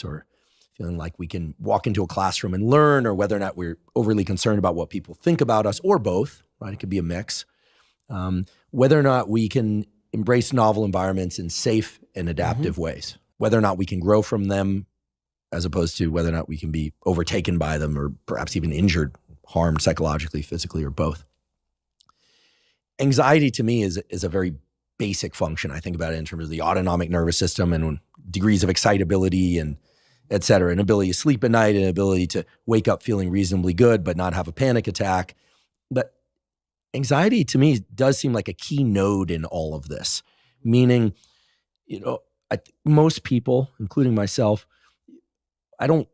or feeling like we can walk into a classroom and learn, or whether or not we're overly concerned about what people think about us, or both, right? It could be a mix. Whether or not we can embrace novel environments in safe and adaptive ways, whether or not we can grow from them, as opposed to whether or not we can be overtaken by them or perhaps even injured, harmed psychologically, physically, or both. Anxiety to me is a very basic function. I think about it in terms of the autonomic nervous system and degrees of excitability and et cetera, an ability to sleep at night, an ability to wake up feeling reasonably good but not have a panic attack. But anxiety to me does seem like a key node in all of this, meaning, most people, including myself, I don't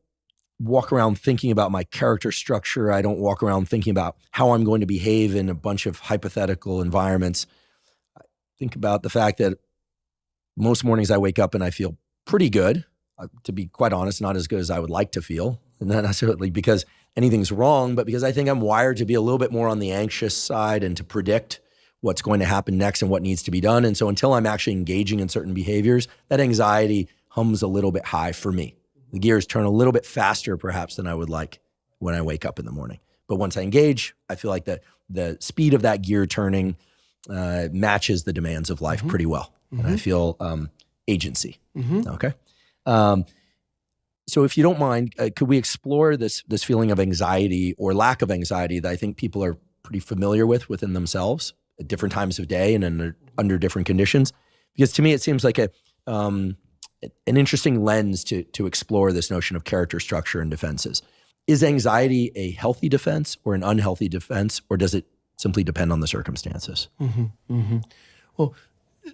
walk around thinking about my character structure. I don't walk around thinking about how I'm going to behave in a bunch of hypothetical environments. I think about the fact that most mornings I wake up and I feel pretty good. To be quite honest, not as good as I would like to feel. And not necessarily because anything's wrong, but because I think I'm wired to be a little bit more on the anxious side and to predict what's going to happen next and what needs to be done. And so until I'm actually engaging in certain behaviors, that anxiety hums a little bit high for me. The gears turn a little bit faster perhaps than I would like when I wake up in the morning. But once I engage, I feel like the speed of that gear turning matches the demands of life pretty well. And I feel agency, okay? So if you don't mind, could we explore this feeling of anxiety or lack of anxiety that I think people are pretty familiar with within themselves at different times of day and under different conditions? Because to me, it seems like an interesting lens to explore this notion of character structure and defenses. Is anxiety a healthy defense or an unhealthy defense, or does it simply depend on the circumstances? Well,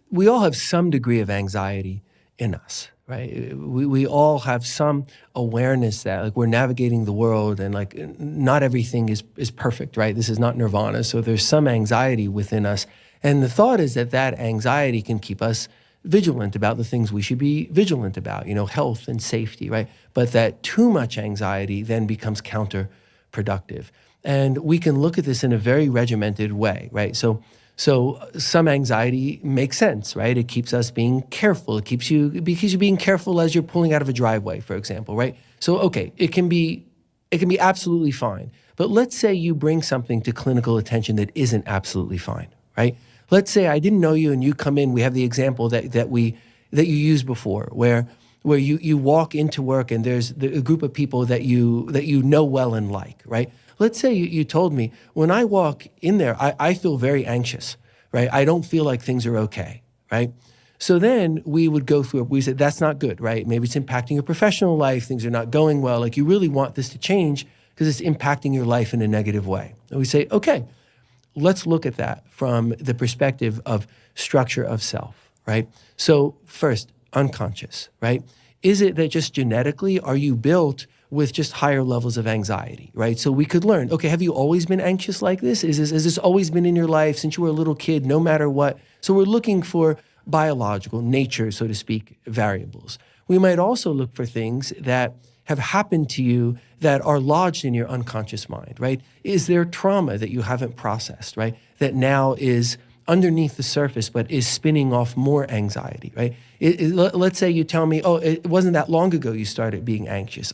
we all have some degree of anxiety in us, right? We all have some awareness that we're navigating the world and not everything is perfect, right? This is not nirvana. So there's some anxiety within us. And the thought is that anxiety can keep us vigilant about the things we should be vigilant about, health and safety, right? But that too much anxiety then becomes counterproductive. And we can look at this in a very regimented way, right? So some anxiety makes sense, right? It keeps us being careful. Because you're being careful as you're pulling out of a driveway, for example, right? So, okay, it can be absolutely fine. But let's say you bring something to clinical attention that isn't absolutely fine, right? Let's say I didn't know you and you come in. We have the example that you used before, where you walk into work and there's a group of people that you know well and like, right? Let's say you told me, when I walk in there, I feel very anxious, right? I don't feel like things are okay, right? So then we would go through it. We said, that's not good, right? Maybe it's impacting your professional life. Things are not going well. You really want this to change because it's impacting your life in a negative way. And we say, okay, let's look at that from the perspective of structure of self, right? So first, unconscious, right? Is it that just genetically are you built with just higher levels of anxiety, right? So we could learn, okay, have you always been anxious like this? Has this always been in your life since you were a little kid, no matter what? So we're looking for biological, nature, so to speak, variables. We might also look for things that have happened to you that are lodged in your unconscious mind, right? Is there trauma that you haven't processed, right? That now is underneath the surface, but is spinning off more anxiety, right? Let's say you tell me, oh, it wasn't that long ago you started being anxious.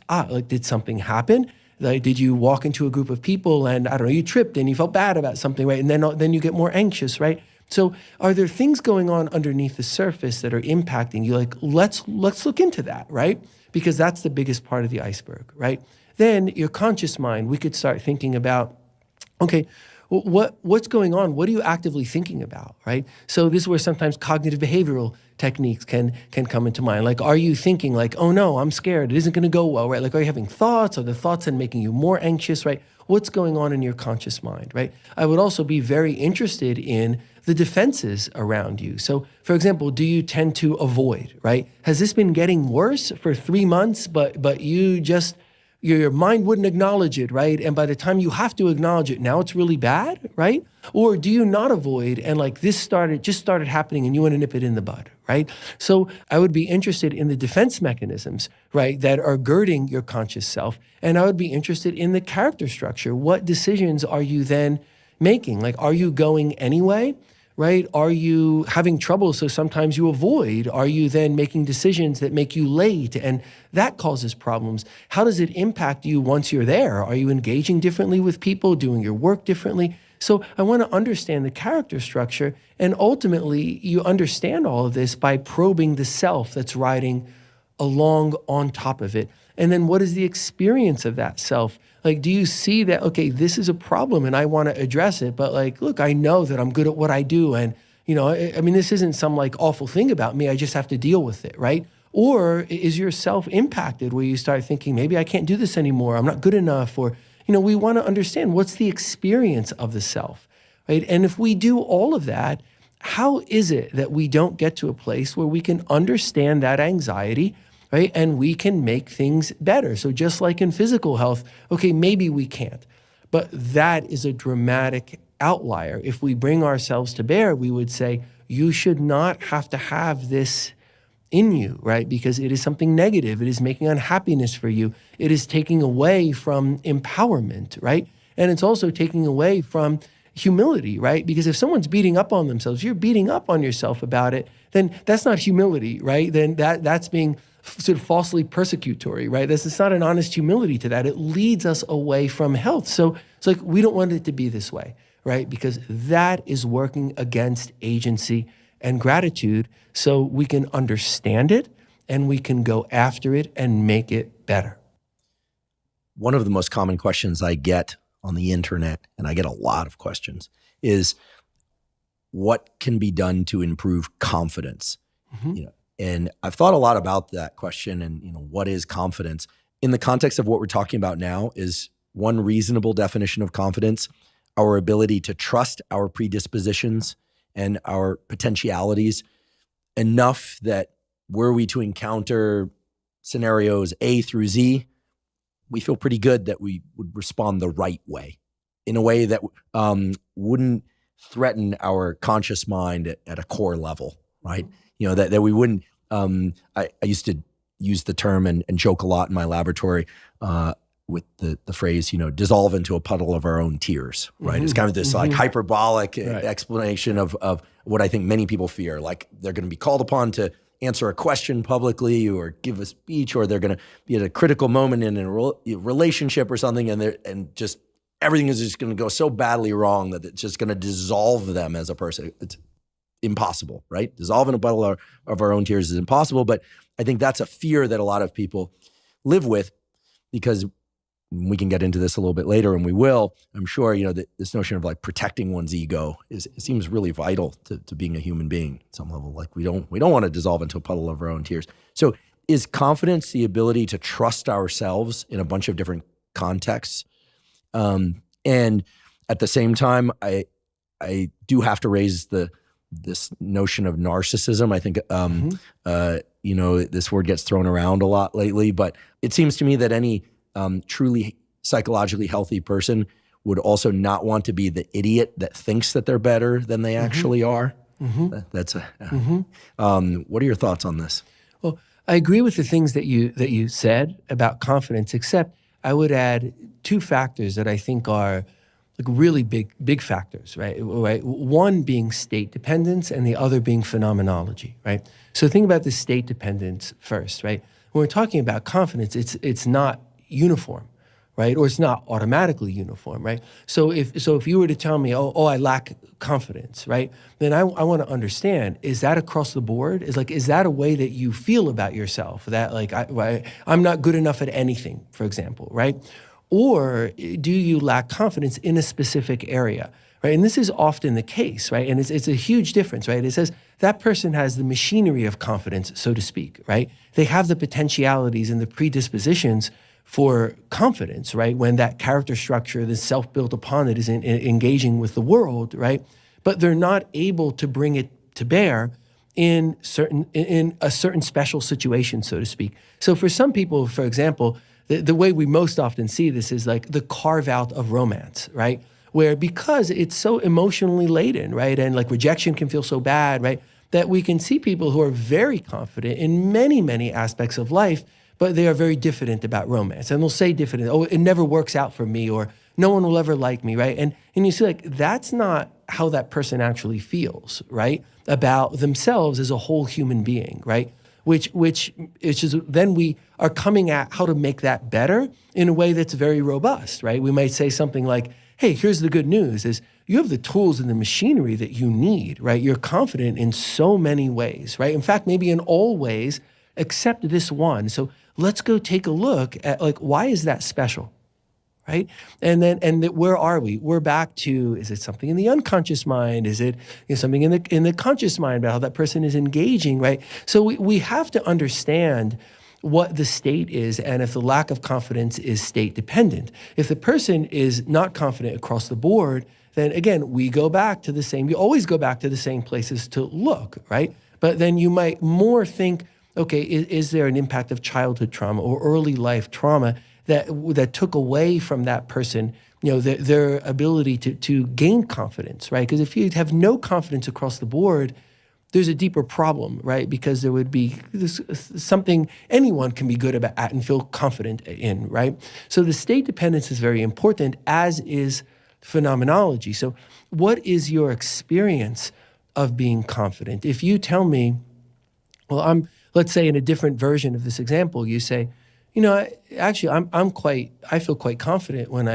Did something happen? Did you walk into a group of people and, I don't know, you tripped and you felt bad about something, right? And then you get more anxious, right? So are there things going on underneath the surface that are impacting you? Let's look into that, right? Because that's the biggest part of the iceberg, right? Then your conscious mind, we could start thinking about, okay, what's going on? What are you actively thinking about, right? So this is where sometimes cognitive behavioral techniques can come into mind. Are you thinking oh no, I'm scared, it isn't gonna go well, right? Are you having thoughts? Are the thoughts then making you more anxious, right? What's going on in your conscious mind, right? I would also be very interested in the defenses around you. So for example, do you tend to avoid, right? Has this been getting worse for 3 months, but you just, your mind wouldn't acknowledge it, right? And by the time you have to acknowledge it, now it's really bad, right? Or do you not avoid and this just started happening and you want to nip it in the bud, right? So I would be interested in the defense mechanisms, right, that are girding your conscious self. And I would be interested in the character structure. What decisions are you then making? Are you going anyway? right? Are you having trouble so sometimes you avoid? Are you then making decisions that make you late and that causes problems? How does it impact you once you're there? Are you engaging differently with people, doing your work differently? So I want to understand the character structure, and ultimately you understand all of this by probing the self that's riding along on top of it. And then what is the experience of that self? Like, do you see that, okay, this is a problem and I want to address it, but like, look, I know that I'm good at what I do. And, I mean, this isn't some like awful thing about me. I just have to deal with it, right? Or is your self impacted where you start thinking, maybe I can't do this anymore. I'm not good enough. Or, we want to understand what's the experience of the self, right? And if we do all of that, how is it that we don't get to a place where we can understand that anxiety, right? And we can make things better. So just like in physical health, okay, maybe we can't, but that is a dramatic outlier. If we bring ourselves to bear, we would say, you should not have to have this in you, right? Because it is something negative. It is making unhappiness for you. It is taking away from empowerment, right? And it's also taking away from humility, right? Because if someone's beating up on themselves, you're beating up on yourself about it, then that's not humility, right? Then that's being sort of falsely persecutory, right? It's not an honest humility to that. It leads us away from health. So it's like, we don't want it to be this way, right? Because that is working against agency and gratitude, so we can understand it and we can go after it and make it better. One of the most common questions I get on the internet, and I get a lot of questions, is what can be done to improve confidence? And I've thought a lot about that question and, what is confidence? In the context of what we're talking about now, is one reasonable definition of confidence our ability to trust our predispositions and our potentialities enough that were we to encounter scenarios A through Z, we feel pretty good that we would respond the right way, in a way that wouldn't threaten our conscious mind at a core level, right? That we wouldn't, I used to use the term and joke a lot in my laboratory with the phrase, dissolve into a puddle of our own tears, right? Mm-hmm. It's kind of this like hyperbolic explanation of what I think many people fear. Like they're going to be called upon to answer a question publicly or give a speech, or they're going to be at a critical moment in a relationship or something, and just everything is just going to go so badly wrong that it's just going to dissolve them as a person. It's impossible, right? Dissolve in a puddle of our own tears is impossible, but I think that's a fear that a lot of people live with, because we can get into this a little bit later, and we will, I'm sure, this notion of like protecting one's ego it seems really vital to being a human being at some level. Like we don't want to dissolve into a puddle of our own tears. So is confidence the ability to trust ourselves in a bunch of different contexts? And at the same time, I do have to raise this notion of narcissism. I think, this word gets thrown around a lot lately, but it seems to me that any truly psychologically healthy person would also not want to be the idiot that thinks that they're better than they actually are. What are your thoughts on this? Well, I agree with the things that you said about confidence, except I would add two factors that I think are like really big factors, right? One being state dependence and the other being phenomenology, right? So think about the state dependence first, right? When we're talking about confidence, it's not uniform, right? Or it's not automatically uniform, right? So if you were to tell me, oh, I lack confidence, right? Then I want to understand, is that across the board? Is that a way that you feel about yourself? That like, I'm not good enough at anything, for example, right? Or do you lack confidence in a specific area, right? And this is often the case, right? And it's a huge difference, right? It says that person has the machinery of confidence, so to speak, right? They have the potentialities and the predispositions for confidence, right? When that character structure, the self built upon it, is engaging with the world, right? But they're not able to bring it to bear in a certain special situation, so to speak. So for some people, for example, the way we most often see this is like the carve out of romance, right? Where because it's so emotionally laden, right? And like rejection can feel so bad, right? That we can see people who are very confident in many, many aspects of life, but they are very diffident about romance. And they'll say diffident, oh, it never works out for me, or no one will ever like me, right? And you see like, that's not how that person actually feels, right? About themselves as a whole human being, right? Which is then we are coming at how to make that better in a way that's very robust, right? We might say something like, hey, here's the good news is you have the tools and the machinery that you need, right? You're confident in so many ways, right? In fact, maybe in all ways except this one. So let's go take a look at like, why is that special? Right? Where are we? We're back to, is it something in the unconscious mind? Is it something in the conscious mind about how that person is engaging, right? So we have to understand what the state is and if the lack of confidence is state dependent. If the person is not confident across the board, then again, we always go back to the same places to look, right? But then you might more think, okay, is there an impact of childhood trauma or early life trauma that took away from that person, their ability to gain confidence, right? Because if you have no confidence across the board, there's a deeper problem, right? Because there would be something anyone can be good at and feel confident in, right? So the state dependence is very important, as is phenomenology. So what is your experience of being confident? If you tell me, well, let's say in a different version of this example, you say, actually, I feel quite confident when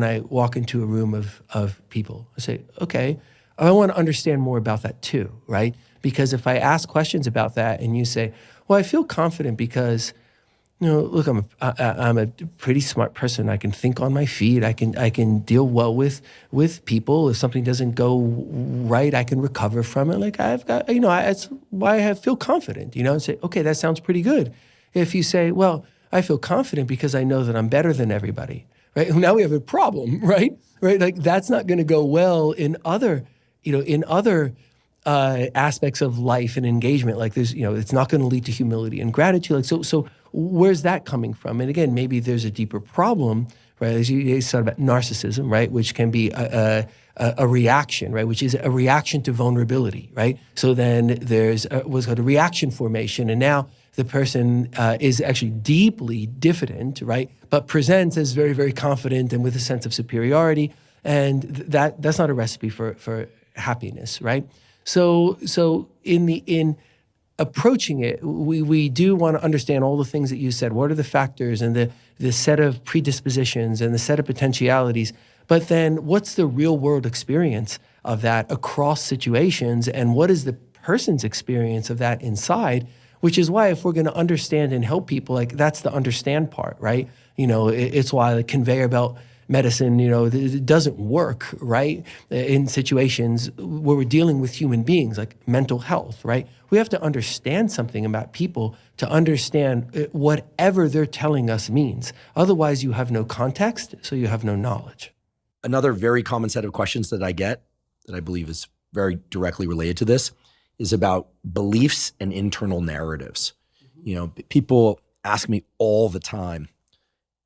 I walk into a room of people. I say, okay, I want to understand more about that too, right? Because if I ask questions about that and you say, well, I feel confident because, look, I'm a pretty smart person. I can think on my feet. I can deal well with people. If something doesn't go right, I can recover from it. Like I've got, that's why I feel confident, and say, okay, that sounds pretty good. If you say, well, I feel confident because I know that I'm better than everybody, right? Now we have a problem, right? Right? Like that's not going to go well in other aspects of life and engagement. Like there's, it's not going to lead to humility and gratitude. Like so, where's that coming from? And again, maybe there's a deeper problem, right? As you said about narcissism, right? Which can be a reaction, right? Which is a reaction to vulnerability, right? So then there's what's called a reaction formation, and now the person is actually deeply diffident, right? But presents as very, very confident and with a sense of superiority. And that's not a recipe for happiness, right? So in approaching it, we do want to understand all the things that you said. What are the factors and the set of predispositions and the set of potentialities? But then what's the real world experience of that across situations? And what is the person's experience of that inside? Which is why if we're going to understand and help people, like that's the understand part, right? It's why the conveyor belt medicine, it doesn't work, right? In situations where we're dealing with human beings, like mental health, right? We have to understand something about people to understand whatever they're telling us means. Otherwise, you have no context, so you have no knowledge. Another very common set of questions that I get that I believe is very directly related to this is about beliefs and internal narratives. People ask me all the time,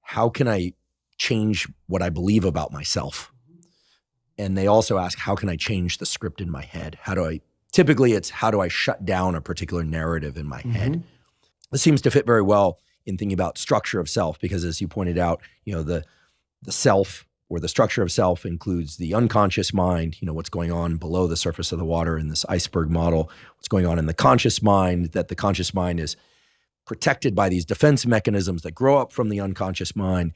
how can I change what I believe about myself? And they also ask, how can I change the script in my head? Typically it's how do I shut down a particular narrative in my head? This seems to fit very well in thinking about structure of self, because as you pointed out, the self or the structure of self includes the unconscious mind, what's going on below the surface of the water in this iceberg model, what's going on in the conscious mind, that the conscious mind is protected by these defense mechanisms that grow up from the unconscious mind.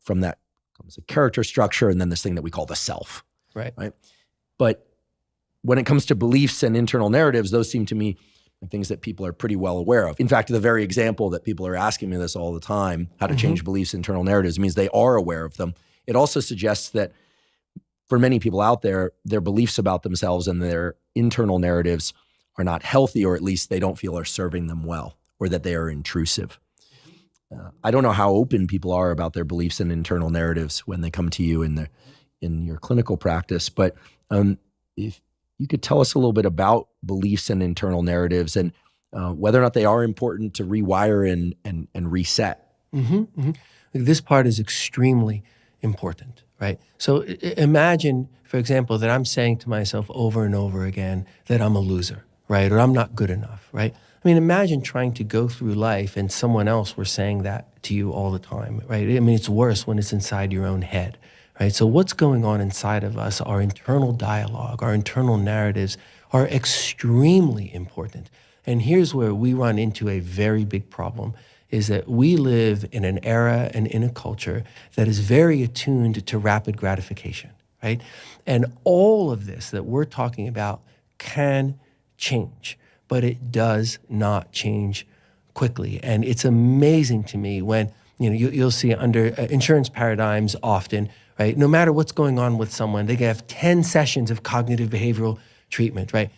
From that comes a character structure, and then this thing that we call the self. Right. But when it comes to beliefs and internal narratives, those seem to me like things that people are pretty well aware of. In fact, the very example that people are asking me this all the time, how to change beliefs, internal narratives, means they are aware of them. It also suggests that for many people out there, their beliefs about themselves and their internal narratives are not healthy, or at least they don't feel are serving them well, or that they are intrusive. I don't know how open people are about their beliefs and internal narratives when they come to you in your clinical practice, but if you could tell us a little bit about beliefs and internal narratives and whether or not they are important to rewire and reset. This part is extremely important, right? So imagine, for example, that I'm saying to myself over and over again that I'm a loser, right? Or I'm not good enough, right? I mean, imagine trying to go through life and someone else were saying that to you all the time, right? I mean, it's worse when it's inside your own head, right? So what's going on inside of us, our internal dialogue, our internal narratives are extremely important. And here's where we run into a very big problem is that we live in an era and in a culture that is very attuned to rapid gratification, right? And all of this that we're talking about can change, but it does not change quickly. And it's amazing to me when you'll see under insurance paradigms often, right? No matter what's going on with someone, they can have 10 sessions of cognitive behavioral treatment, right?